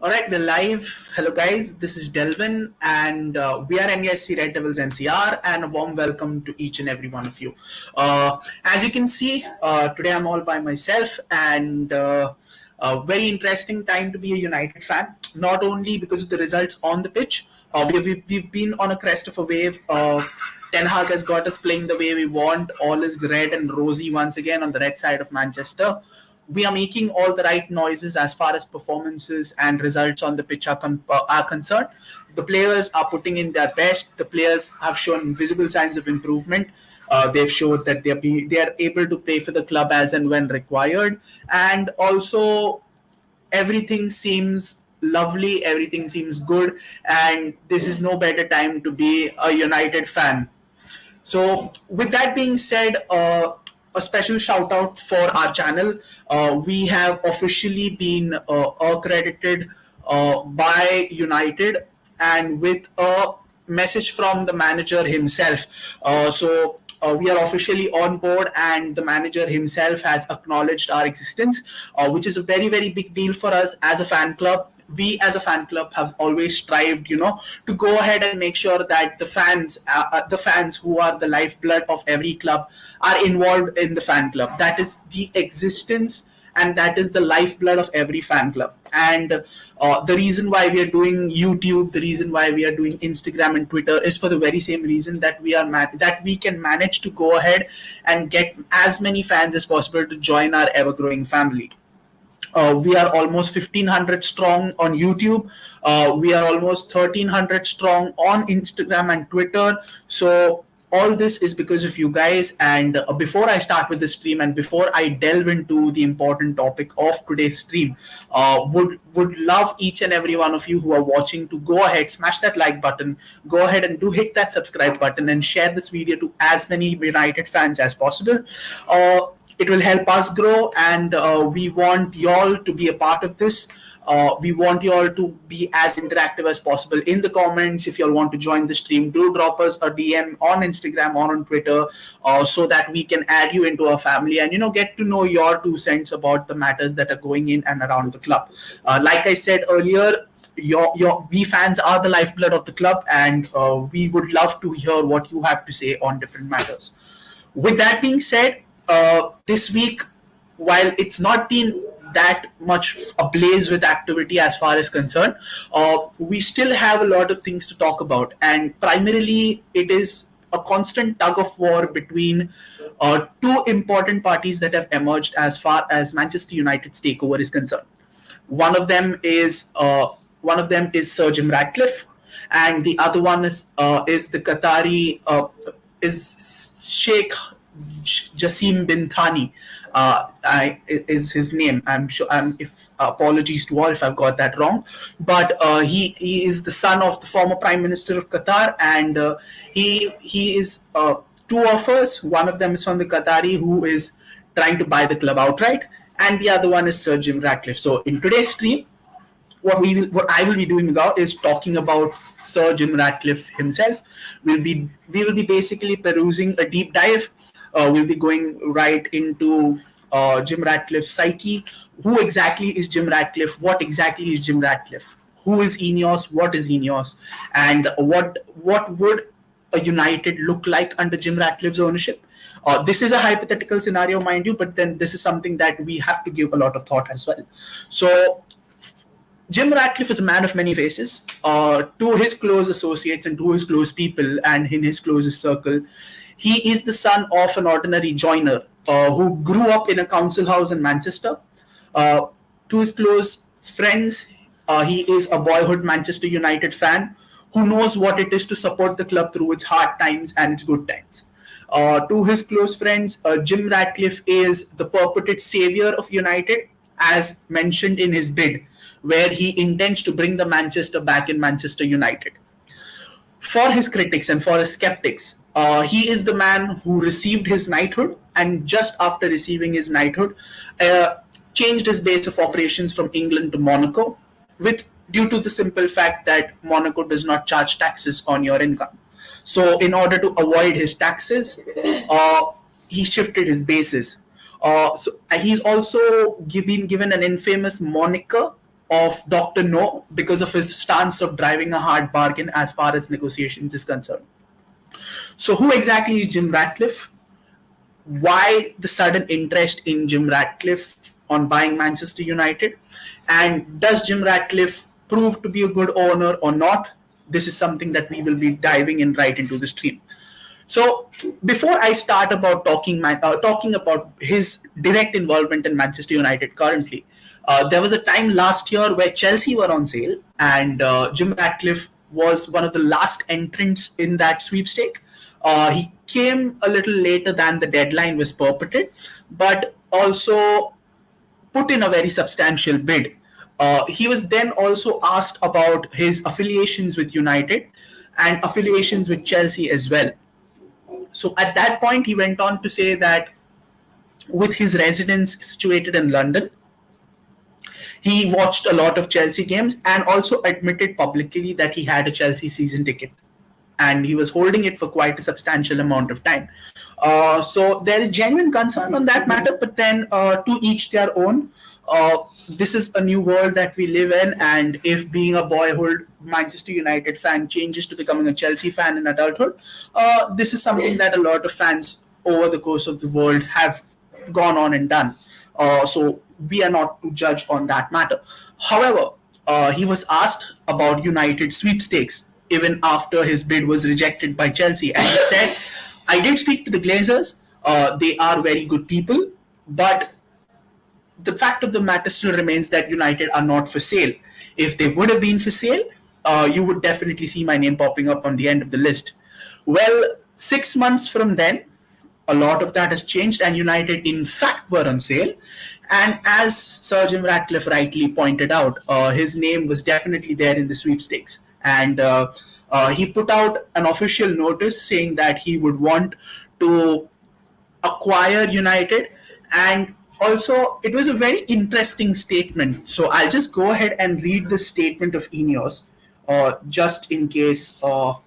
All right, we're live. Hello, guys. This is Delvin, and we are NSC Red Devils NCR, and a warm welcome to each and every one of you. As you can see, today I'm all by myself, and a very interesting time to be a United fan. Not only because of the results on the pitch, we've been on a crest of a wave. Ten Hag has got us playing the way we want. All is red and rosy once again on the red side of Manchester. We are making all the right noises as far as performances and results on the pitch are concerned. The players are putting in their best. The players have shown visible signs of improvement. They've showed that they are able to play for the club as and when required, and also everything seems lovely. Everything seems good, and this is no better time to be a United fan. So, with that being said, a special shout out for our channel. We have officially been accredited by United and with a message from the manager himself. We are officially on board, and the manager himself has acknowledged our existence, which is a very, very big deal for us as a fan club. We as a fan club have always strived, to go ahead and make sure that the fans who are the lifeblood of every club are involved in the fan club. That is the existence and that is the lifeblood of every fan club. And the reason why we are doing YouTube, the reason why we are doing Instagram and Twitter is for the very same reason that that we can manage to go ahead and get as many fans as possible to join our ever growing family. We are almost 1,500 strong on YouTube. We are almost 1,300 strong on Instagram and Twitter. So all this is because of you guys. And before I start with the stream and before I delve into the important topic of today's stream, would love each and every one of you who are watching to go ahead, smash that like button, go ahead and do hit that subscribe button and share this video to as many United fans as possible. It will help us grow, and we want y'all to be a part of this. We want y'all to be as interactive as possible in the comments. If y'all want to join the stream, do drop us a DM on Instagram or on Twitter, so that we can add you into our family and get to know your 2 cents about the matters that are going in and around the club. Like I said earlier, we fans are the lifeblood of the club, and we would love to hear what you have to say on different matters. With that being said, this week, while it's not been that much ablaze with activity as far as concerned, we still have a lot of things to talk about, and primarily it is a constant tug of war between two important parties that have emerged as far as Manchester United's takeover is concerned. One of them is Sir Jim Ratcliffe, and the other one is the Qatari is Sheikh Jassim bin Thani, is his name. I'm sure. If apologies to all if I've got that wrong, but he is the son of the former Prime Minister of Qatar, and he is two offers. One of them is from the Qatari who is trying to buy the club outright, and the other one is Sir Jim Ratcliffe. So in today's stream, what I will be doing now is talking about Sir Jim Ratcliffe himself. We will be basically perusing a deep dive. We'll be going right into Jim Ratcliffe's psyche. Who exactly is Jim Ratcliffe? What exactly is Jim Ratcliffe? Who is Ineos? What is Ineos? And what would a United look like under Jim Ratcliffe's ownership? This is a hypothetical scenario, mind you, but then this is something that we have to give a lot of thought as well. So Jim Ratcliffe is a man of many faces. To his close associates and to his close people and in his closest circle, he is the son of an ordinary joiner who grew up in a council house in Manchester. To his close friends, he is a boyhood Manchester United fan who knows what it is to support the club through its hard times and its good times. To his close friends, Jim Ratcliffe is the purported savior of United, as mentioned in his bid, where he intends to bring the Manchester back in Manchester United. For his critics and for his skeptics, he is the man who received his knighthood, and just after receiving his knighthood, changed his base of operations from England to Monaco, due to the simple fact that Monaco does not charge taxes on your income. So, in order to avoid his taxes, he shifted his bases. He's also been given an infamous moniker of Dr. No because of his stance of driving a hard bargain as far as negotiations is concerned. So, who exactly is Jim Ratcliffe? Why the sudden interest in Jim Ratcliffe on buying Manchester United? And does Jim Ratcliffe prove to be a good owner or not? This is something that we will be diving in right into the stream. So before I start about talking about his direct involvement in Manchester United currently, there was a time last year where Chelsea were on sale, and Jim Ratcliffe was one of the last entrants in that sweepstake. He came a little later than the deadline was purported, but also put in a very substantial bid. He was then also asked about his affiliations with United and affiliations with Chelsea as well. So at that point, he went on to say that with his residence situated in London, he watched a lot of Chelsea games and also admitted publicly that he had a Chelsea season ticket. And he was holding it for quite a substantial amount of time. So there is genuine concern on that matter, but then to each their own. This is a new world that we live in, and if being a boyhood Manchester United fan changes to becoming a Chelsea fan in adulthood, this is something that a lot of fans over the course of the world have gone on and done. So we are not to judge on that matter. However, he was asked about United sweepstakes even after his bid was rejected by Chelsea, and he said, "I did speak to the Glazers. They are very good people, but the fact of the matter still remains that United are not for sale. If they would have been for sale, you would definitely see my name popping up on the end of the list." Well, 6 months from then, a lot of that has changed, and United, in fact, were on sale. And as Sir Jim Ratcliffe rightly pointed out, his name was definitely there in the sweepstakes. And he put out an official notice saying that he would want to acquire United. And also, it was a very interesting statement. So I'll just go ahead and read the statement of Ineos, just in case a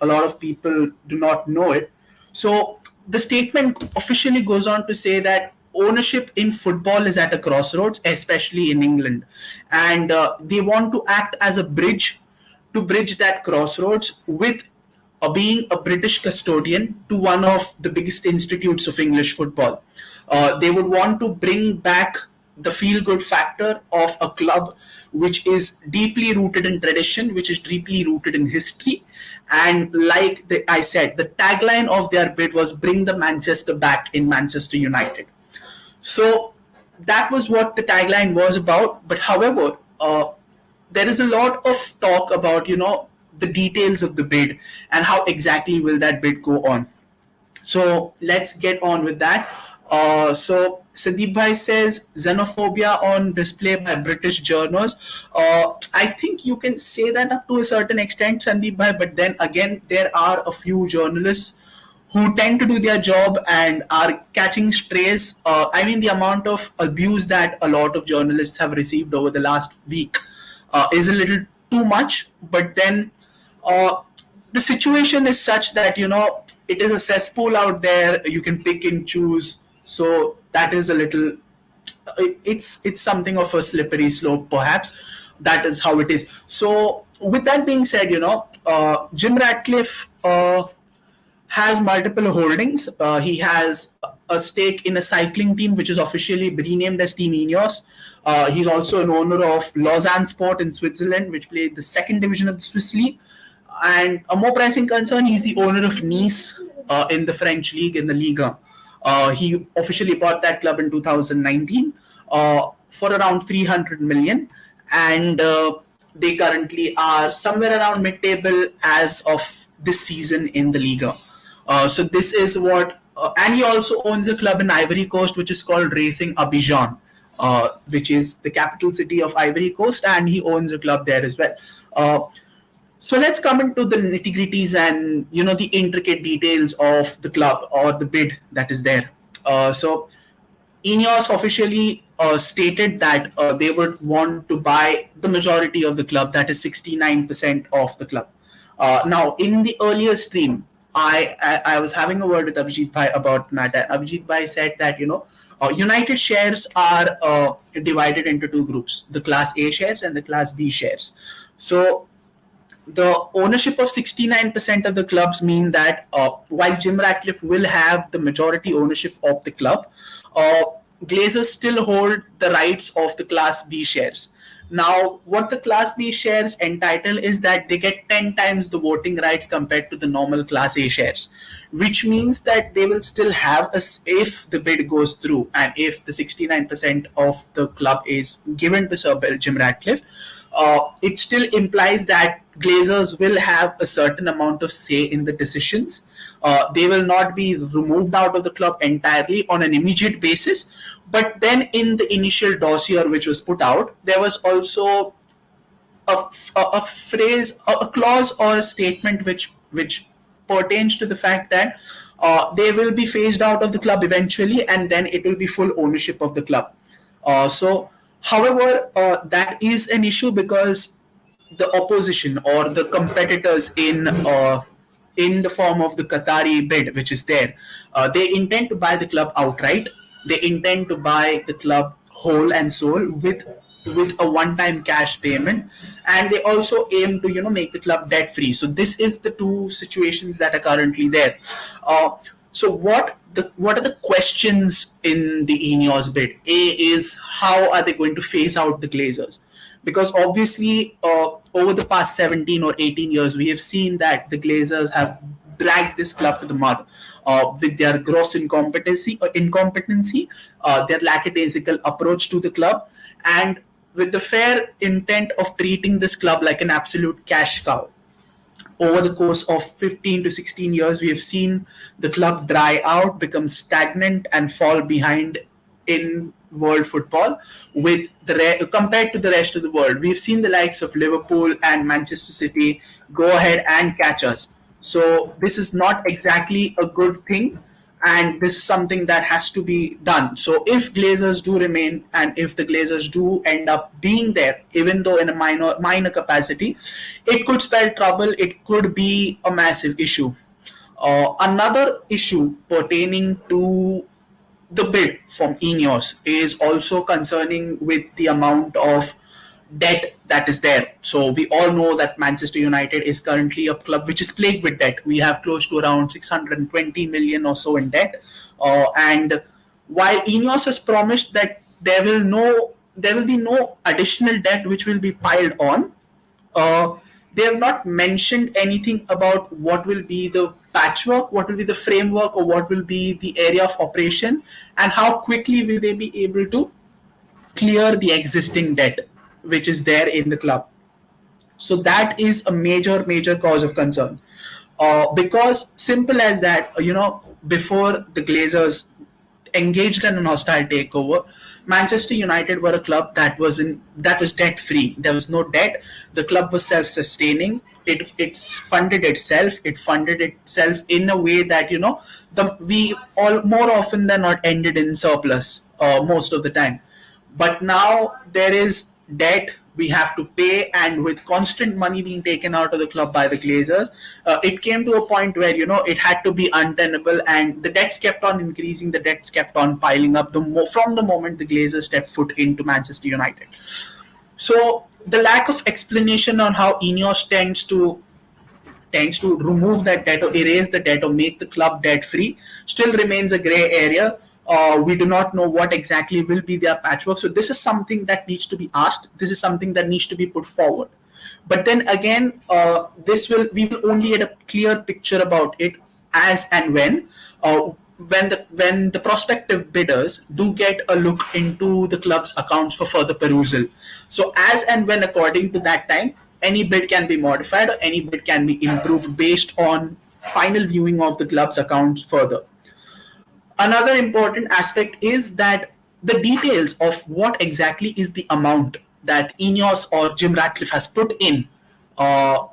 lot of people do not know it. So the statement officially goes on to say that ownership in football is at a crossroads, especially in England, and they want to act as a bridge to bridge that crossroads with being a British custodian to one of the biggest institutes of English football. They would want to bring back the feel good factor of a club which is deeply rooted in tradition, which is deeply rooted in history. And like I said, the tagline of their bid was bring the Manchester back in Manchester United. So that was what the tagline was about. But however, there is a lot of talk about, the details of the bid and how exactly will that bid go on. So let's get on with that. So Sandeep Bhai says xenophobia on display by British journals. I think you can say that up to a certain extent, Sandeep Bhai, but then again, there are a few journalists who tend to do their job and are catching strays. I mean, the amount of abuse that a lot of journalists have received over the last week is a little too much, but then uh, the situation is such that it is a cesspool out there. You can pick and choose, so that is a little. It's something of a slippery slope, perhaps. That is how it is. So, with that being said, Jim Ratcliffe has multiple holdings. He has a stake in a cycling team which is officially renamed as Team Ineos. He's also an owner of Lausanne Sport in Switzerland, which played the second division of the Swiss League. And a more pressing concern, he's the owner of Nice in the French league, in the Liga. He officially bought that club in 2019 for around 300 million, and they currently are somewhere around mid-table as of this season in the Liga. So this is what, and he also owns a club in Ivory Coast which is called Racing Abidjan, which is the capital city of Ivory Coast, and he owns a club there as well. So let's come into the nitty-gritties and the intricate details of the club or the bid that is there. So Ineos officially stated that they would want to buy the majority of the club, that is 69% of the club. Now, in the earlier stream, I was having a word with Abhijit Bhai about matter. Abhijit Bhai said that United shares are divided into two groups: the Class A shares and the Class B shares. So the ownership of 69% of the clubs mean that while Jim Ratcliffe will have the majority ownership of the club, uh, Glazers still hold the rights of the Class B shares. Now, what the Class B shares entitle is that they get 10 times the voting rights compared to the normal Class A shares, which means that they will still have if the bid goes through and if the 69% of the club is given to Sir Jim Ratcliffe, it still implies that Glazers will have a certain amount of say in the decisions. They will not be removed out of the club entirely on an immediate basis. But then, in the initial dossier which was put out, there was also a phrase, a clause, or a statement which pertains to the fact that they will be phased out of the club eventually, and then it will be full ownership of the club. However, that is an issue because the opposition or the competitors in the form of the Qatari bid, which is there, they intend to buy the club outright. They intend to buy the club whole and soul with a one-time cash payment, and they also aim to make the club debt free. So this is the two situations that are currently there. So what are the questions in the Ineos bid? A is, how are they going to phase out the Glazers? Because obviously, over the past 17 or 18 years, we have seen that the Glazers have dragged this club to the mud with their gross incompetency, their lackadaisical approach to the club, and with the fair intent of treating this club like an absolute cash cow. Over the course of 15 to 16 years, we have seen the club dry out, become stagnant, and fall behind in world football with compared to the rest of the world. We've seen the likes of Liverpool and Manchester City go ahead and catch us. So this is not exactly a good thing, and this is something that has to be done. So if Glazers do remain, and if the Glazers do end up being there, even though in a minor capacity, it could spell trouble. It could be a massive issue. Another issue pertaining to the bid from Ineos is also concerning with the amount of debt that is there. So we all know that Manchester United is currently a club which is plagued with debt. We have close to around 620 million or so in debt. And while Ineos has promised that there will be no additional debt which will be piled on, uh, they have not mentioned anything about what will be the patchwork, what will be the framework, or what will be the area of operation, and how quickly will they be able to clear the existing debt which is there in the club. So that is a major cause of concern. Because simple as that, before the Glazers engaged in an hostile takeover, Manchester United were a club that was debt free. There was no debt. The club was self sustaining. It funded itself. It funded itself in a way that we all more often than not ended in surplus most of the time. But now there is debt we have to pay, and with constant money being taken out of the club by the Glazers, it came to a point where it had to be untenable, and the debts kept on increasing. The debts kept on piling up from the moment the Glazers stepped foot into Manchester United. So the lack of explanation on how Ineos tends to remove that debt or erase the debt or make the club debt free still remains a gray area. We do not know what exactly will be their patchwork. So this is something that needs to be asked. This is something that needs to be put forward. But then again, we will only get a clear picture about it as and when the prospective bidders do get a look into the club's accounts for further perusal. So as and when, according to that time, any bid can be modified or any bid can be improved based on final viewing of the club's accounts further. Another important aspect is that the details of what exactly is the amount that Ineos or Jim Ratcliffe has put in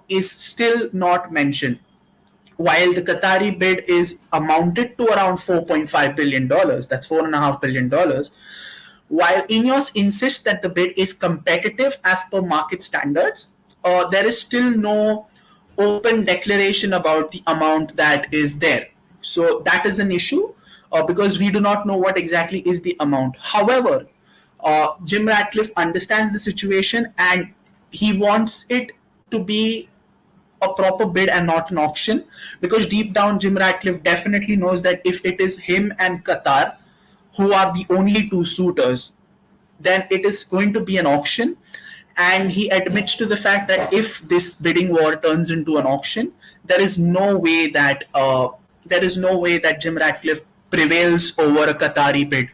is still not mentioned. While the Qatari bid is amounted to around $4.5 billion, that's $4.5 billion, while Ineos insists that the bid is competitive as per market standards, there is still no open declaration about the amount that is there. So that is an issue because we do not know what exactly is the amount. However, Jim Ratcliffe understands the situation and he wants it to be a proper bid and not an auction, because deep down Jim Ratcliffe definitely knows that if it is him and Qatar who are the only two suitors, then it is going to be an auction. And he admits to the fact that if this bidding war turns into an auction, there is no way that Jim Ratcliffe prevails over a Qatari bid.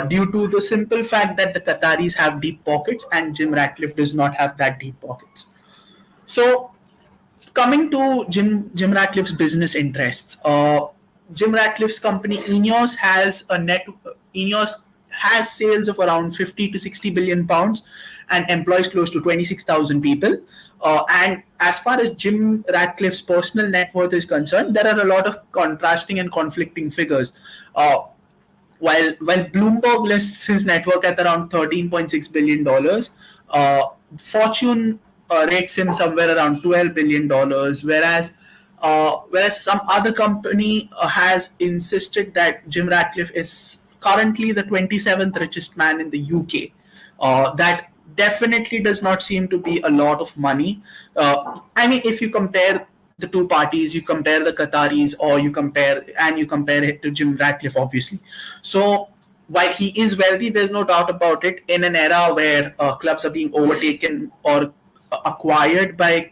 Due to the simple fact that the Qataris have deep pockets and Jim Ratcliffe does not have that deep pockets. So coming to Jim Ratcliffe's business interests, Jim Ratcliffe's company Ineos has sales of around 50 to 60 billion pounds and employs close to 26,000 people. And as far as Jim Ratcliffe's personal net worth is concerned, there are a lot of contrasting and conflicting figures. While Bloomberg lists his network at around $13.6 billion, Fortune rates him somewhere around $12 billion, whereas some other company has insisted that Jim Ratcliffe is currently the 27th richest man in the UK. That definitely does not seem to be a lot of money. I mean, if you compare the two parties, you compare the Qataris, or you compare it to Jim Ratcliffe, obviously. So while he is wealthy, there's no doubt about it. In an era where clubs are being overtaken or acquired by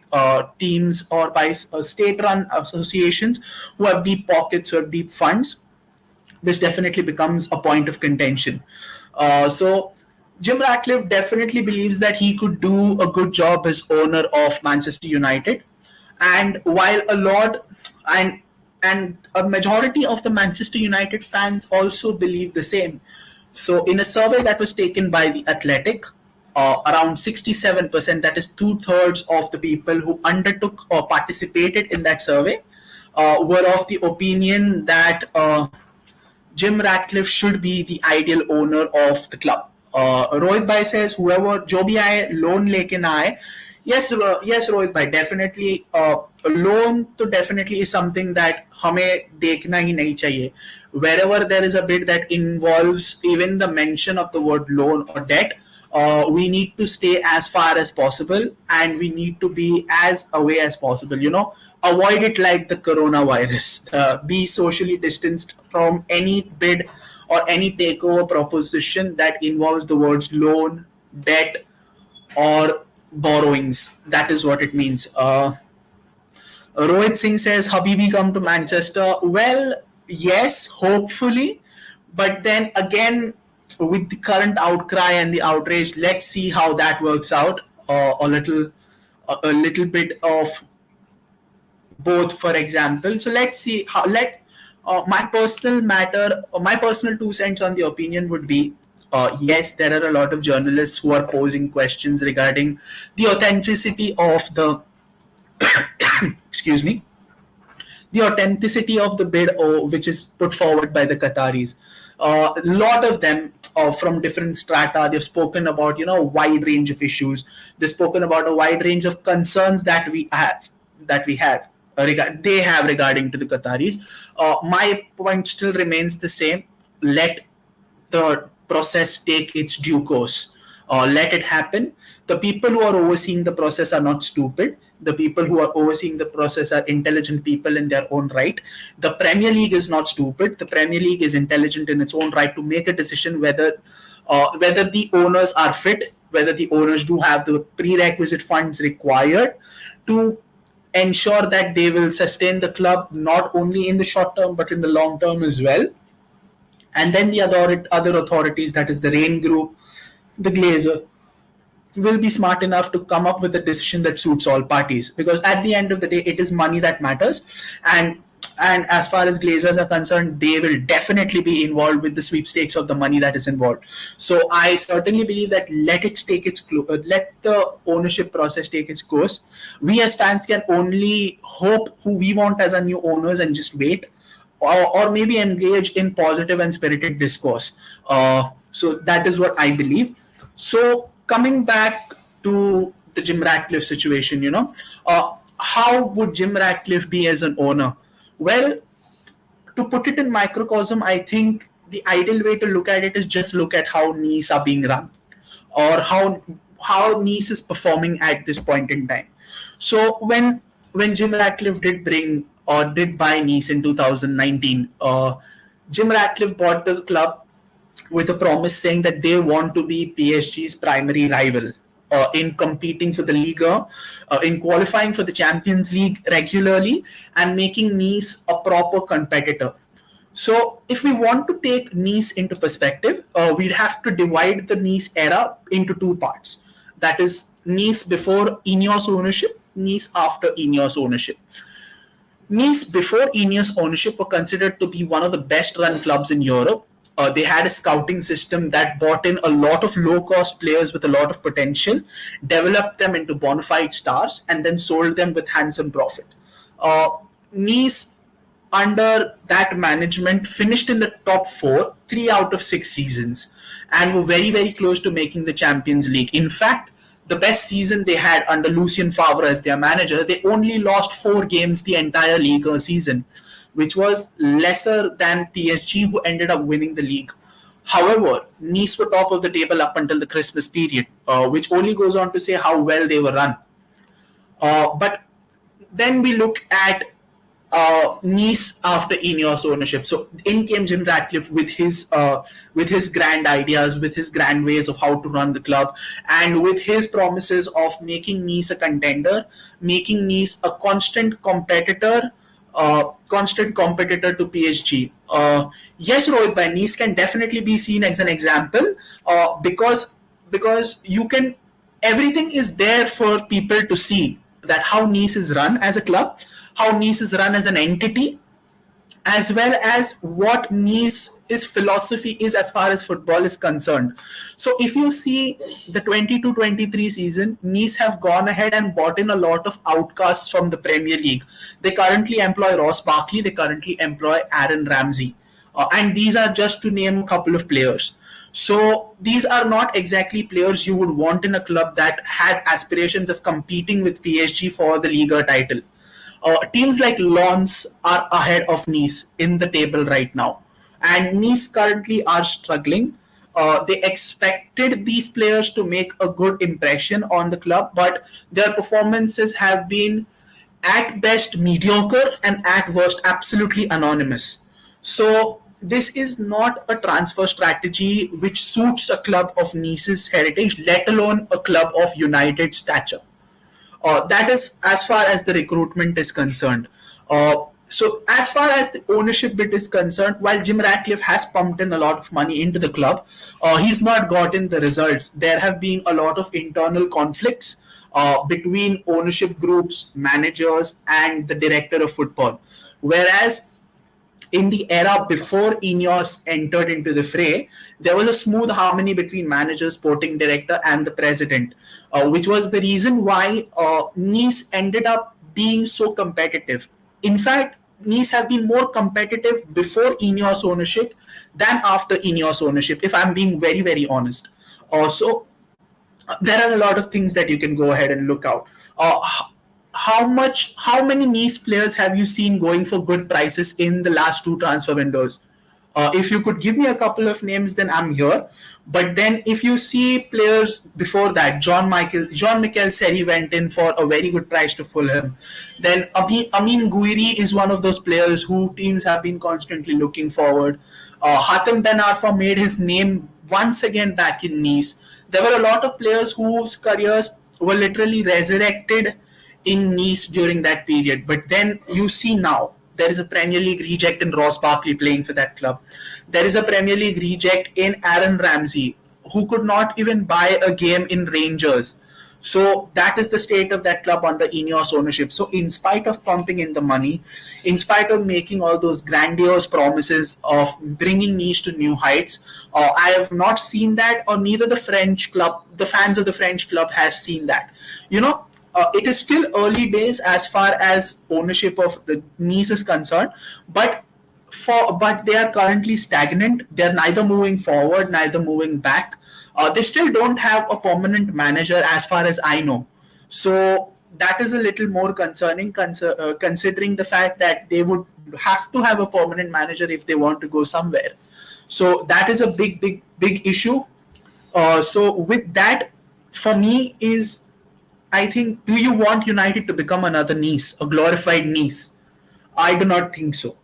teams or by state-run associations who have deep pockets, who have deep funds, this definitely becomes a point of contention. So Jim Ratcliffe definitely believes that he could do a good job as owner of Manchester United. And while and a majority of the Manchester United fans also believe the same. So in a survey that was taken by The Athletic, around 67%, that is two-thirds of the people who undertook or participated in that survey, were of the opinion that Jim Ratcliffe should be the ideal owner of the club. Rohit Bhai says, whoever जो भी आए loan लेके ना आए. Yes, Rohit bhai, definitely loan to definitely is something that हमें देखना ही नहीं चाहिए. Wherever there is a bid that involves even the mention of the word loan or debt, we need to stay as far as possible and we need to be as away as possible. Avoid it like the coronavirus. Be socially distanced from any bid or any takeover proposition that involves the words loan, debt, or borrowings. That is what it means. Rohit Singh says, Habibi come to Manchester. Well, yes, hopefully. But then again, with the current outcry and the outrage, let's see how that works out. A little bit of both, for example. So let's see how. My personal 2 cents on the opinion would be, yes, there are a lot of journalists who are posing questions regarding the authenticity of the excuse me, the authenticity of the bid which is put forward by the Qataris. A lot of them from different strata, they've spoken about a wide range of issues. They've spoken about a wide range of concerns that we have regarding to the Qataris. My point still remains the same. Let the process take its due course. Let it happen. The people who are overseeing the process are not stupid. The people who are overseeing the process are intelligent people in their own right. The Premier League is not stupid. The Premier League is intelligent in its own right to make a decision whether the owners are fit, whether the owners do have the prerequisite funds required to ensure that they will sustain the club not only in the short term but in the long term as well. And then the other authorities, that is the Rain Group, the Glazer, will be smart enough to come up with a decision that suits all parties, because at the end of the day it is money that matters. And as far as Glazers are concerned, they will definitely be involved with the sweepstakes of the money that is involved. So I certainly believe that let the ownership process take its course. We as fans can only hope who we want as our new owners and just wait, or maybe engage in positive and spirited discourse. So that is what I believe. So coming back to the Jim Ratcliffe situation, how would Jim Ratcliffe be as an owner? Well, to put it in microcosm, I think the ideal way to look at it is just look at how Nice are being run, or how Nice is performing at this point in time. So when Jim Ratcliffe did bring or did buy Nice in 2019, Jim Ratcliffe bought the club with a promise saying that they want to be PSG's primary rival in competing for the Liga, in qualifying for the Champions League regularly, and making Nice a proper competitor. So, if we want to take Nice into perspective, we'd have to divide the Nice era into two parts. That is Nice before Ineos ownership, Nice after Ineos ownership. Nice, before Ineos ownership, were considered to be one of the best run clubs in Europe. They had a scouting system that brought in a lot of low cost players with a lot of potential, developed them into bona fide stars, and then sold them with handsome profit. Uh, Nice, under that management, finished in the top four, 3 out of 6 seasons, and were very, very close to making the Champions League. In fact, the best season they had under Lucien Favre as their manager, they only lost 4 games the entire league season, which was lesser than PSG, who ended up winning the league. However, Nice were top of the table up until the Christmas period, which only goes on to say how well they were run. But then we look at Nice after Ineos ownership. So in came Jim Ratcliffe with his grand ideas, with his grand ways of how to run the club, and with his promises of making Nice a contender, making Nice a constant competitor to PSG. Yes, Rohit, by Nice can definitely be seen as an example, because you can, everything is there for people to see that how Nice is run as a club, how Nice is run as an entity, as well as what Nice's philosophy is as far as football is concerned. So if you see the 22-23 season, Nice have gone ahead and bought in a lot of outcasts from the Premier League. They currently employ Ross Barkley, they currently employ Aaron Ramsey. And these are just to name a couple of players. So these are not exactly players you would want in a club that has aspirations of competing with PSG for the Liga title. Teams like Lens are ahead of Nice in the table right now, and Nice currently are struggling. They expected these players to make a good impression on the club, but their performances have been at best mediocre and at worst absolutely anonymous. So this is not a transfer strategy which suits a club of Nice's heritage, let alone a club of United stature. That is as far as the recruitment is concerned. So as far as the ownership bit is concerned, while Jim Ratcliffe has pumped in a lot of money into the club, he's not gotten the results. There have been a lot of internal conflicts between ownership groups, managers, and the director of football. Whereas in the era before Ineos entered into the fray, there was a smooth harmony between manager, sporting director, and the president, which was the reason why Nice ended up being so competitive. In fact, Nice have been more competitive before Ineos ownership than after Ineos ownership, if I'm being very, very honest. So there are a lot of things that you can go ahead and look out. How many Nice players have you seen going for good prices in the last two transfer windows? If you could give me a couple of names, then I'm here. But then, if you see players before that, John Mikel Seri went in for a very good price to Fulham. Then Amin Gouiri is one of those players who teams have been constantly looking forward. Hatem Ben Arfa made his name once again back in Nice. There were a lot of players whose careers were literally resurrected in Nice during that period. But then you see now there is a Premier League reject in Ross Barkley playing for that club. There is a Premier League reject in Aaron Ramsey, who could not even buy a game in Rangers. So that is the state of that club under Ineos ownership. So in spite of pumping in the money, in spite of making all those grandiose promises of bringing Nice to new heights, I have not seen that, or neither the French club, the fans of the French club have seen that. It is still early days as far as ownership of the Nice is concerned, but they are currently stagnant. They're neither moving forward, neither moving back. They still don't have a permanent manager, as far as I know. So that is a little more concerning, considering the fact that they would have to have a permanent manager if they want to go somewhere. So that is a big issue. So with that, for me is, I think, do you want United to become another Nice, a glorified Nice? I do not think so.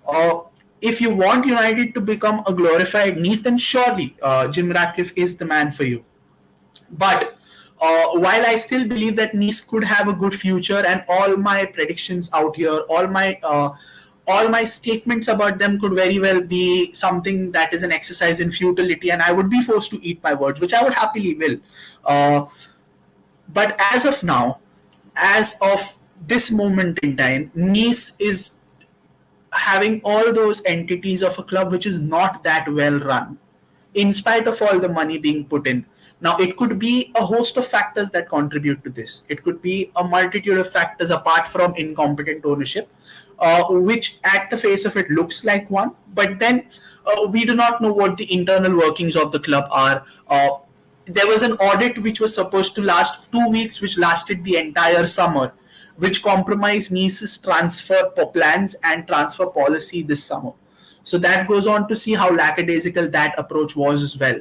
Uh, if you want United to become a glorified Nice, then surely Jim Ratcliffe is the man for you. But while I still believe that Nice could have a good future, and all my predictions out here, all my statements about them could very well be something that is an exercise in futility, and I would be forced to eat my words, which I would happily will. Uh, but as of now, as of this moment in time, Nice is having all those entities of a club which is not that well run, in spite of all the money being put in. Now, it could be a host of factors that contribute to this. It could be a multitude of factors apart from incompetent ownership, which at the face of it looks like one, but then we do not know what the internal workings of the club are. There was an audit which was supposed to last 2 weeks, which lasted the entire summer, which compromised Nice's transfer plans and transfer policy this summer. So that goes on to see how lackadaisical that approach was as well.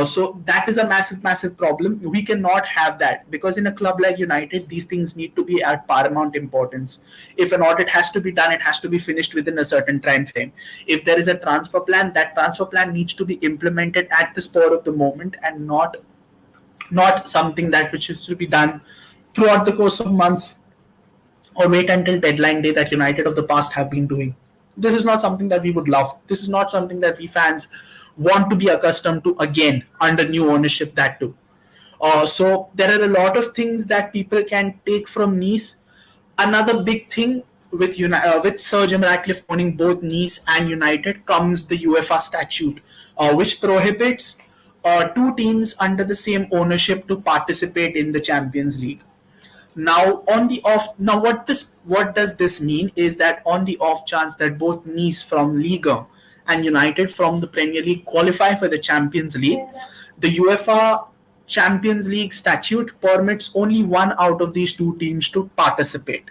So that is a massive problem. We cannot have that, because in a club like United, these things need to be at paramount importance. If an audit has to be done, it has to be finished within a certain time frame. If there is a transfer plan, that transfer plan needs to be implemented at the spur of the moment, and not something that which is to be done throughout the course of months, or wait until deadline day that United of the past have been doing. This is not something that we would love. This is not something that we fans want to be accustomed to again under new ownership, that too. So there are a lot of things that people can take from Nice. Another big thing with with Sir Jim Ratcliffe owning both Nice and United comes the UEFA statute, which prohibits two teams under the same ownership to participate in the Champions League. Now what does this mean is that on the off chance that both Nice from Liga and United from the Premier League qualify for the Champions League, the UEFA Champions League statute permits only one out of these two teams to participate.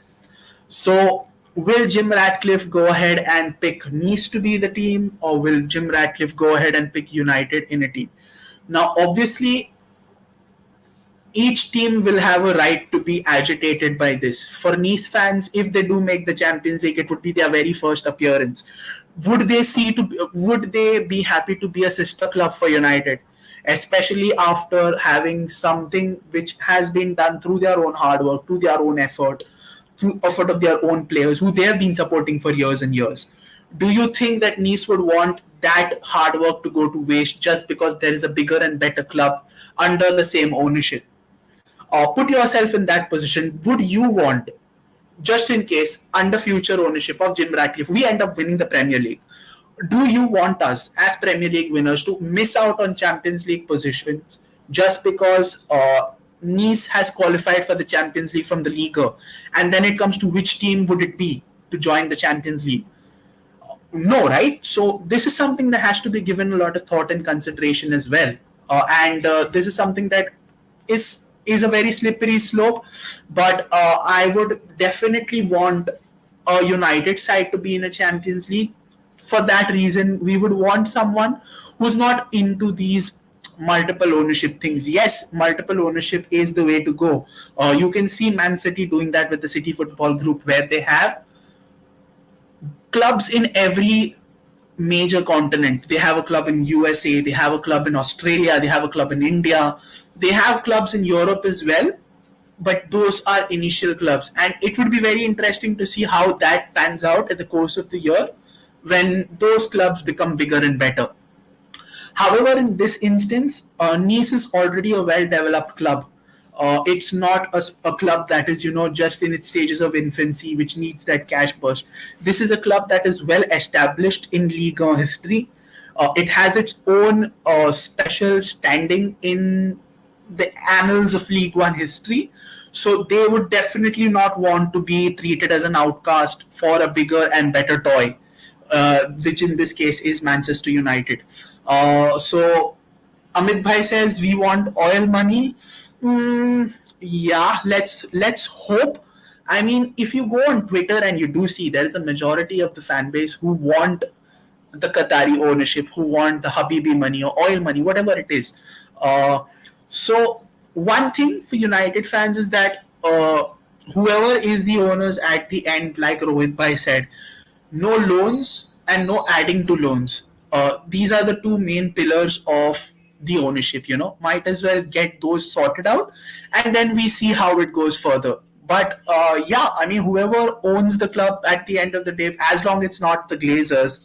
So will Jim Ratcliffe go ahead and pick Nice to be the team, or will Jim Ratcliffe go ahead and pick United in a team? Now, obviously, each team will have a right to be agitated by this. For Nice fans, if they do make the Champions League, it would be their very first appearance. Would they be happy to be a sister club for United, especially after having something which has been done through their own hard work, through their own effort, through effort of their own players who they have been supporting for years and years? Do you think that Nice would want that hard work to go to waste just because there is a bigger and better club under the same ownership? Put yourself in that position. Would you want, just in case, under future ownership of Jim Ratcliffe, we end up winning the Premier League? Do you want us as Premier League winners to miss out on Champions League positions just because Nice has qualified for the Champions League from the Liga? And then it comes to which team would it be to join the Champions League? No, right? So this is something that has to be given a lot of thought and consideration as well. And this is something that is a very slippery slope. But I would definitely want a United side to be in a Champions League. For that reason, we would want someone who's not into these multiple ownership things. Yes, multiple ownership is the way to go. You can see Man City doing that with the City Football Group, where they have clubs in every major continent. They have a club in USA, they have a club in Australia, they have a club in India, they have clubs in Europe as well. But those are initial clubs, and it would be very interesting to see how that pans out at the course of the year when those clubs become bigger and better. However, in this instance, Nice is already a well-developed club. It's not a club that is, just in its stages of infancy, which needs that cash burst. This is a club that is well established in Ligue 1 history. It has its own special standing in the annals of League One history. So they would definitely not want to be treated as an outcast for a bigger and better toy, which in this case is Manchester United. So Amit Bhai says we want oil money. Yeah, let's hope. I mean, if you go on Twitter and you do see there is a majority of the fan base who want the Qatari ownership, who want the Habibi money or oil money, whatever it is. Uh, so one thing for United fans is that whoever is the owners at the end, like Rohit Bhai said, no loans and no adding to loans. These are the two main pillars of the ownership. Might as well get those sorted out, and then we see how it goes further. But yeah, I mean, whoever owns the club at the end of the day, as long it's not the Glazers,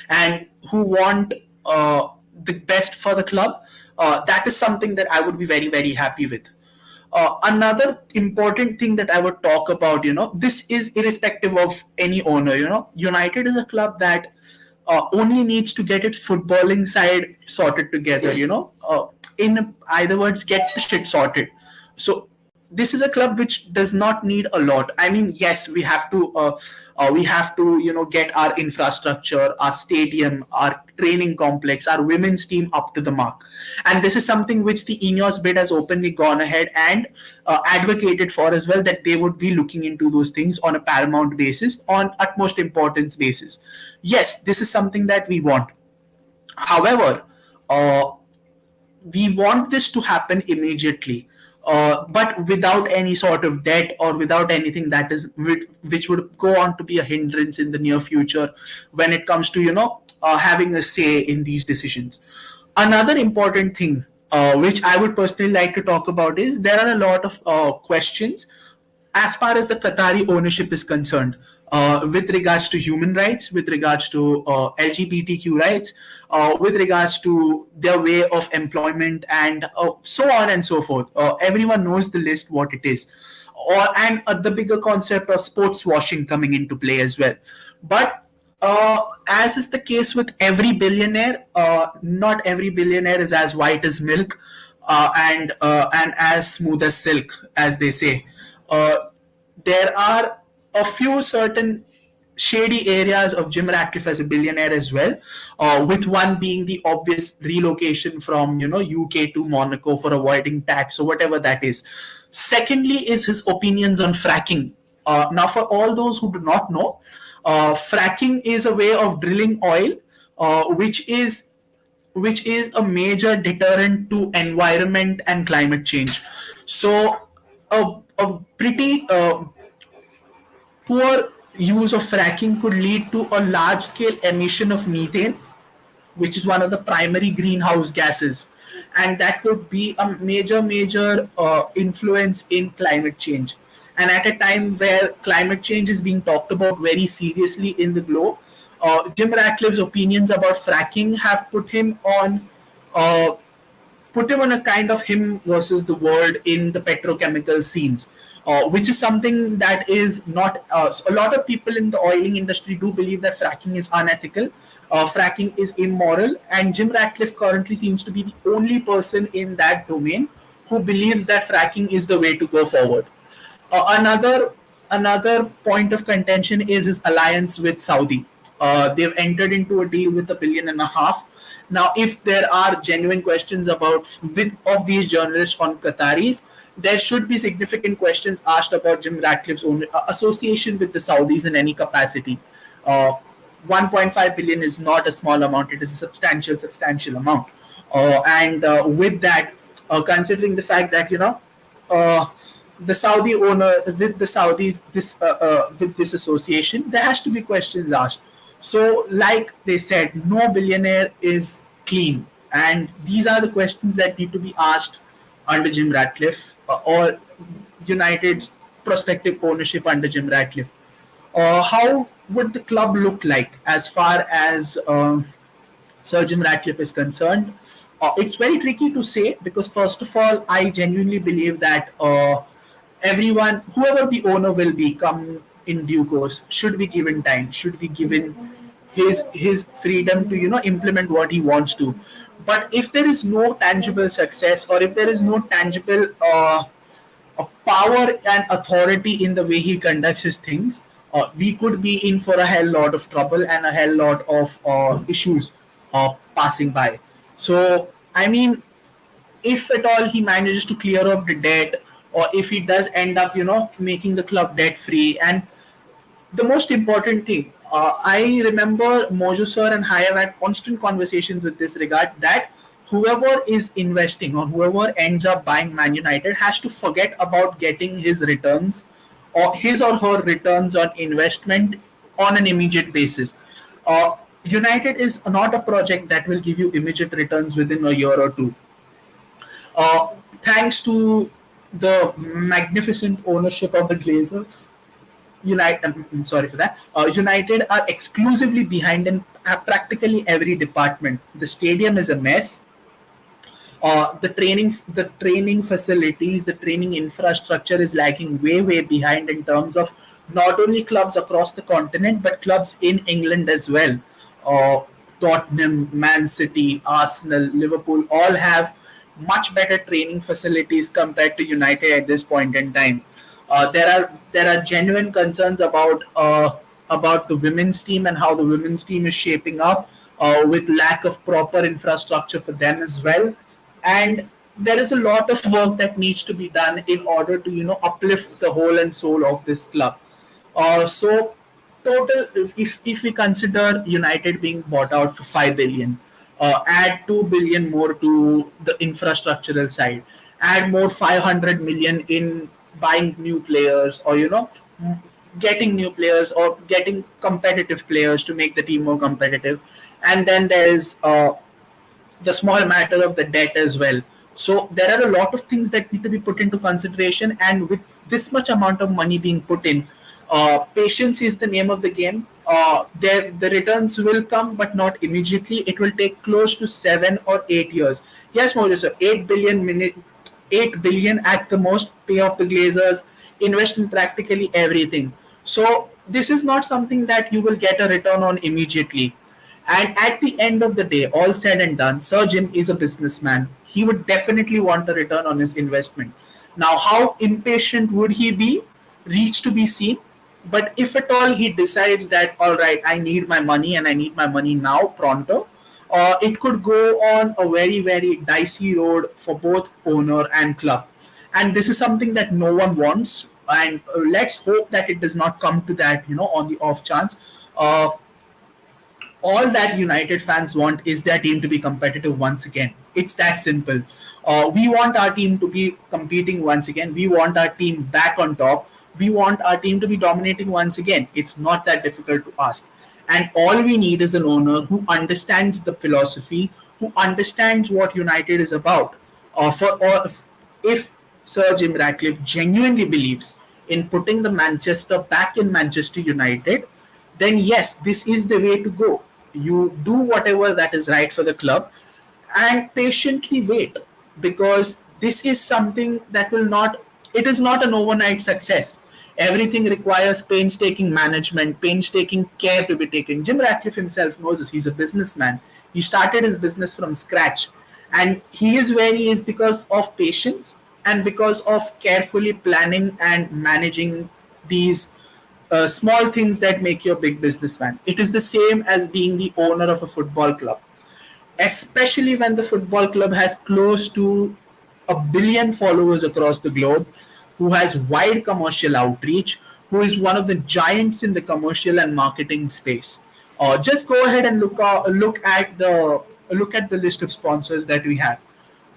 and who want the best for the club, that is something that I would be very, very happy with. Another important thing that I would talk about, this is irrespective of any owner. United is a club that only needs to get its footballing side sorted together. In either words, get the shit sorted. So this is a club which does not need a lot. I mean, yes, we have to get our infrastructure, our stadium, our training complex, our women's team up to the mark, and this is something which the Ineos bid has openly gone ahead and advocated for as well, that they would be looking into those things on a paramount basis, on utmost importance basis. Yes, this is something that we want. However, uh, we want this to happen immediately, but without any sort of debt or without anything that is which would go on to be a hindrance in the near future when it comes to having a say in these decisions. Another important thing, which I would personally like to talk about, is there are a lot of questions as far as the Qatari ownership is concerned, with regards to human rights, with regards to LGBTQ rights, with regards to their way of employment, and so on and so forth. Everyone knows the list, what it is. And the bigger concept of sports washing coming into play as well. But as is the case with every billionaire, not every billionaire is as white as milk, and as smooth as silk, as they say. Uh, there are a few certain shady areas of Jim Ratcliffe as a billionaire as well, with one being the obvious relocation from UK to Monaco for avoiding tax or whatever that is. Secondly, is his opinions on fracking. Now, for all those who do not know, fracking is a way of drilling oil, which is a major deterrent to environment and climate change. So, a pretty poor use of fracking could lead to a large scale emission of methane, which is one of the primary greenhouse gases, and that could be a major influence in climate change. And at a time where climate change is being talked about very seriously in the globe, Jim Ratcliffe's opinions about fracking have uh, put him on a kind of him versus the world in the petrochemical scenes, which is something that is not. A lot of people in the oiling industry do believe that fracking is unethical, fracking is immoral, and Jim Ratcliffe currently seems to be the only person in that domain who believes that fracking is the way to go forward. Another point of contention is his alliance with Saudi. They've entered into a deal with $1.5 billion. Now, if there are genuine questions about with of these journalists on Qataris, there should be significant questions asked about Jim Ratcliffe's own association with the Saudis in any capacity. Uh, 1.5 billion is not a small amount; it is a substantial amount. And with that, considering the fact that uh, the Saudi owner with the Saudis, this with this association, there has to be questions asked. So, like they said, no billionaire is clean, and these are the questions that need to be asked under Jim Ratcliffe, or United's prospective ownership under Jim Ratcliffe. How would the club look like as far as Sir Jim Ratcliffe is concerned? It's very tricky to say because, first of all, I genuinely believe that everyone, whoever the owner will be, come in due course, should be given time, should be given his freedom to implement what he wants to. But if there is no tangible success, or if there is no tangible power and authority in the way he conducts his things, we could be in for a hell lot of trouble and a hell lot of issues passing by. So, I mean, if at all he manages to clear off the debt, or if he does end up, making the club debt free. And the most important thing, I remember Mojo sir and I have had constant conversations with this regard, that whoever is investing or whoever ends up buying Man United has to forget about getting his returns or his or her returns on investment on an immediate basis. United is not a project that will give you immediate returns within a year or two. Uh, Thanks to the magnificent ownership of the Glazers, United, I'm sorry for that. United are exclusively behind in practically every department. The stadium is a mess. The training facilities, the training infrastructure is lagging way behind in terms of not only clubs across the continent but clubs in England as well. Uh, Tottenham, Man City, Arsenal, Liverpool all have much better training facilities compared to United at this point in time. There are genuine concerns about the women's team and how the women's team is shaping up, with lack of proper infrastructure for them as well. And there is a lot of work that needs to be done in order to uplift the whole and soul of this club. So total, if we consider United being bought out for 5 billion, add 2 billion more to the infrastructural side, add more 500 million in buying new players, or getting new players or getting competitive players to make the team more competitive. And then there is the small matter of the debt as well. So there are a lot of things that need to be put into consideration, and with this much amount of money being put in, patience is the name of the game. The returns will come, but not immediately. It will take close to 7 or 8 years. Yes, Mojo sir, 8 billion at the most. Pay off the Glazers, invest in practically everything. So this is not something that you will get a return on immediately. And at the end of the day, all said and done, Sir Jim is a businessman. He would definitely want a return on his investment. Now, how impatient would he be? Reach to be seen. But if at all he decides that, all right, I need my money and I need my money now, pronto, it could go on a very dicey road for both owner and club. And this is something that no one wants. And let's hope that it does not come to that, on the off chance. All that United fans want is their team to be competitive once again. It's that simple. We want our team to be competing once again. We want our team back on top. We want our team to be dominating once again. It's not that difficult to ask. And all we need is an owner who understands the philosophy, who understands what United is about. Or if Sir Jim Ratcliffe genuinely believes in putting the Manchester back in Manchester United, then yes, this is the way to go. You do whatever that is right for the club and patiently wait, because this is something that will not, it is not an overnight success. Everything requires painstaking management, painstaking care to be taken. Jim Ratcliffe himself knows this. He's a businessman. He started his business from scratch. And he is where he is because of patience and because of carefully planning and managing these small things that make you a big businessman. It is the same as being the owner of a football club, especially when the football club has close to a billion followers across the globe, who has wide commercial outreach, who is one of the giants in the commercial and marketing space. Just go ahead and look at the list of sponsors that we have.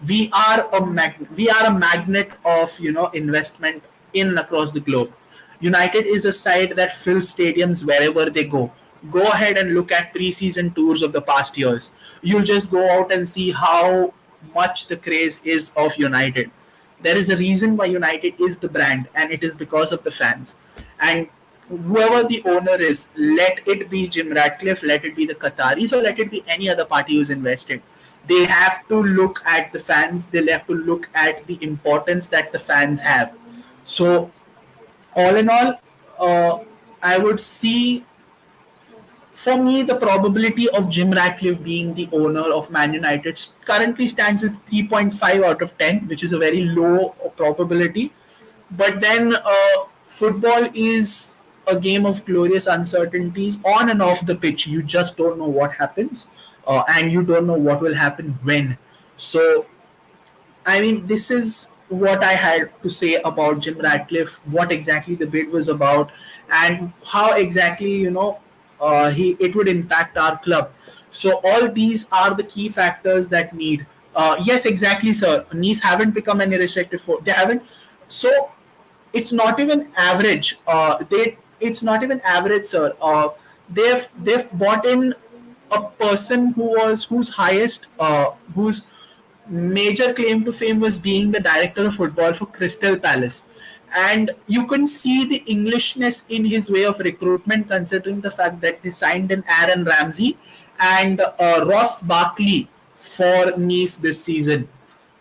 We are a magnet of investment in and across the globe. United is a side that fills stadiums wherever they go. Go ahead and look at preseason tours of the past years. You'll just go out and see how much the craze is of United. There is a reason why United is the brand, and it is because of the fans. And whoever the owner is, let it be Jim Ratcliffe, let it be the Qataris, or let it be any other party who's invested. They have to look at the fans. They'll have to look at the importance that the fans have. So, all in all, I would see, for me, the probability of Jim Ratcliffe being the owner of Man United currently stands at 3.5 out of 10, which is a very low probability. But then football is a game of glorious uncertainties on and off the pitch. You just don't know what happens, and you don't know what will happen when. So, I mean, this is what I had to say about Jim Ratcliffe, what exactly the bid was about, and how exactly he it would impact our club. So all these are the key factors that need. Yes, exactly, sir. Nice haven't become an irrespective for they haven't. So it's not even average. It's not even average, sir. They've bought in a person whose highest whose major claim to fame was being the director of football for Crystal Palace. And you can see the Englishness in his way of recruitment, considering the fact that they signed in Aaron Ramsey and Ross Barkley for Nice this season.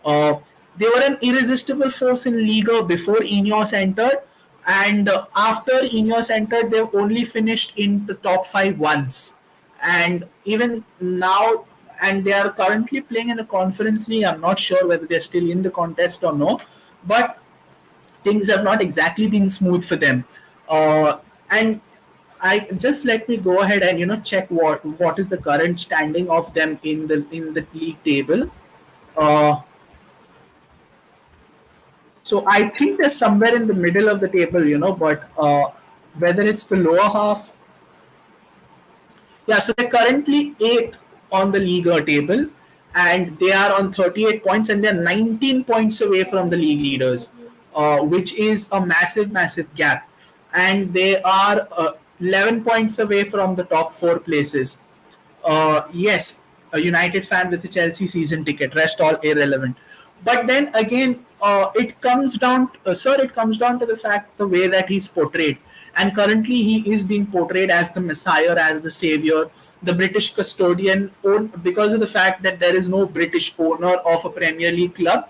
Uh, they were an irresistible force in Liga before Ineos entered, and after Ineos entered, they've only finished in the top five once. And even now, and they are currently playing in the Conference League. I'm not sure whether they're still in the contest or no, but things have not exactly been smooth for them. And I just let me go ahead and check what is the current standing of them in the league table. Uh, So I think they're somewhere in the middle of the table, but whether it's the lower half, yeah. So they're currently eighth on the league table, and they are on 38 points, and they're 19 points away from the league leaders, which is a massive, massive gap. And they are 11 points away from the top four places. Yes, a United fan with a Chelsea season ticket. Rest all irrelevant. But then again, it comes down, sir. It comes down to the fact the way that he's portrayed, and currently he is being portrayed as the messiah, as the savior, the British custodian, because of the fact that there is no British owner of a Premier League club.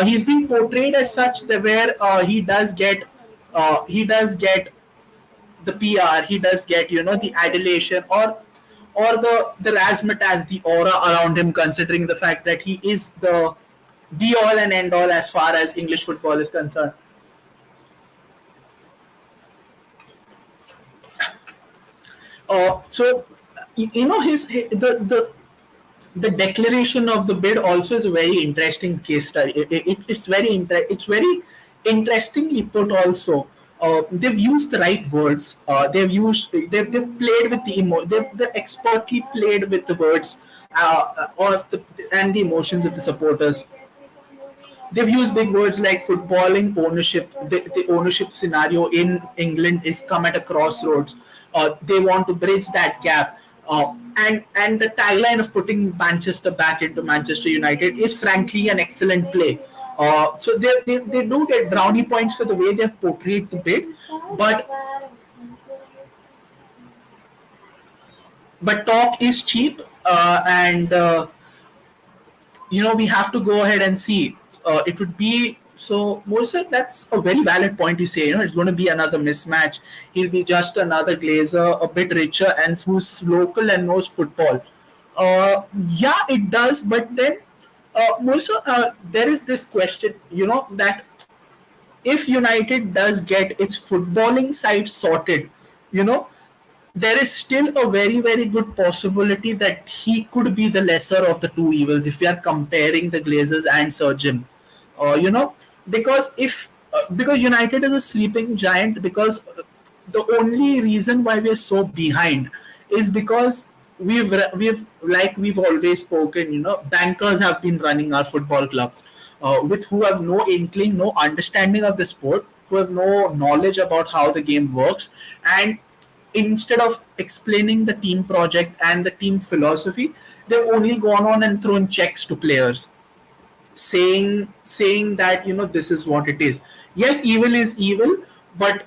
He's being portrayed as such that where he does get the PR, he does get the adulation or the razzmatazz, the aura around him, considering the fact that he is the be all and end all as far as English football is concerned. So his the declaration of the bid also is a very interesting case study. It's very interestingly put also. They've used the right words. They've played with they've expertly played with the words of the and the emotions of the supporters. They've used big words like footballing ownership. The ownership scenario in England is come at a crossroads. They want to bridge that gap. And the tagline of putting Manchester back into Manchester United is frankly an excellent play. So they do get brownie points for the way they've portrayed the bid, but talk is cheap, and we have to go ahead and see. It would be so, Mosa, that's a very valid point you say. It's going to be another mismatch. He'll be just another Glazer, a bit richer, and who's local and knows football. Yeah, it does. But then, Mosa, there is this question, that if United does get its footballing side sorted, you know, there is still a very, very good possibility that he could be the lesser of the two evils if we are comparing the Glazers and Sir Jim. Because because United is a sleeping giant, because the only reason why we are so behind is because we've always spoken. Bankers have been running our football clubs, with who have no inkling, no understanding of the sport, who have no knowledge about how the game works, and instead of explaining the team project and the team philosophy, they've only gone on and thrown checks to players, saying that this is what it is. Yes, evil is evil, but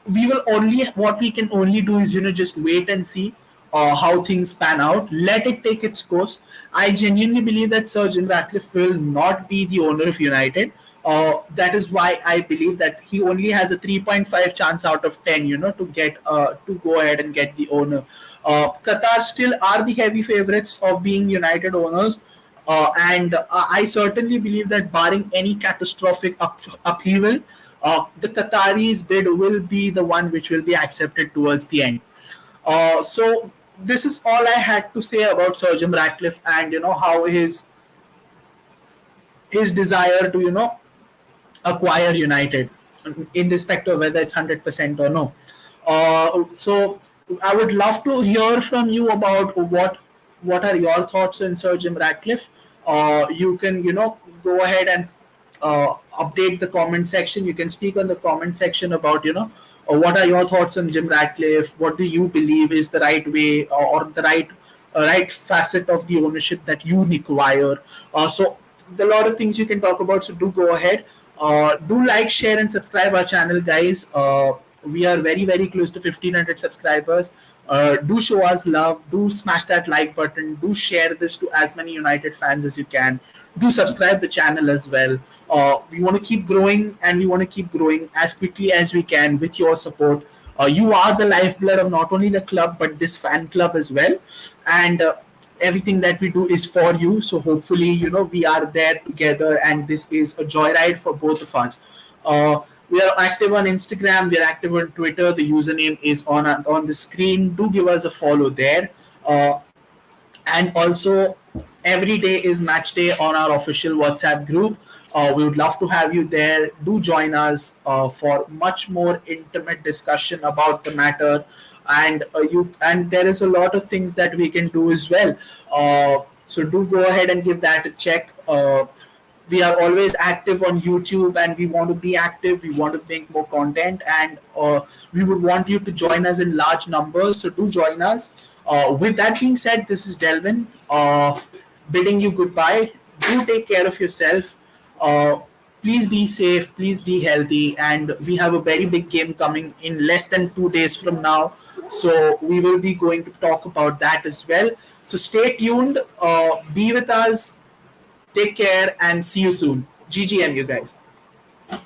we will only what we can only do is just wait and see how things pan out. Let it take its course. I genuinely believe that Sir Jim Ratcliffe will not be the owner of United. That is why I believe that he only has a 3.5 chance out of 10, to go ahead and get the owner. Qatar still are the heavy favorites of being United owners. And I certainly believe that barring any catastrophic upheaval, the Qataris bid will be the one which will be accepted towards the end. So this is all I had to say about Sir Jim Ratcliffe, and how his desire to acquire United, in respect of whether it's 100% or no. So I would love to hear from you about what are your thoughts on Sir Jim Ratcliffe. You can go ahead and update the comment section. You can speak on the comment section about what are your thoughts on Jim Ratcliffe. What do you believe is the right way, or the right facet of the ownership that you require. So there are a lot of things you can talk about. So do go ahead. Do like, share, and subscribe our channel, guys. We are very very close to 1,500 subscribers. Do show us love. Do smash that like button. Do share this to as many United fans as you can. Do subscribe the channel as well. We want to keep growing, and we want to keep growing as quickly as we can with your support. You are the lifeblood of not only the club but this fan club as well, and everything that we do is for you. So hopefully, we are there together, and this is a joyride for both of us. We are active on Instagram. We are active on Twitter. The username is on the screen. Do give us a follow there. And also, every day is match day on our official WhatsApp group. We would love to have you there. Do join us for much more intimate discussion about the matter, and there is a lot of things that we can do as well. So do go ahead and give that a check. We are always active on YouTube, and we want to be active. We want to make more content, and we would want you to join us in large numbers. So do join us. With that being said, this is Delvin bidding you goodbye. Do take care of yourself. Uh, please be safe. Please be healthy. And we have a very big game coming in less than 2 days from now. So we will be going to talk about that as well. So stay tuned. Be with us. Take care and see you soon. GGM, you guys.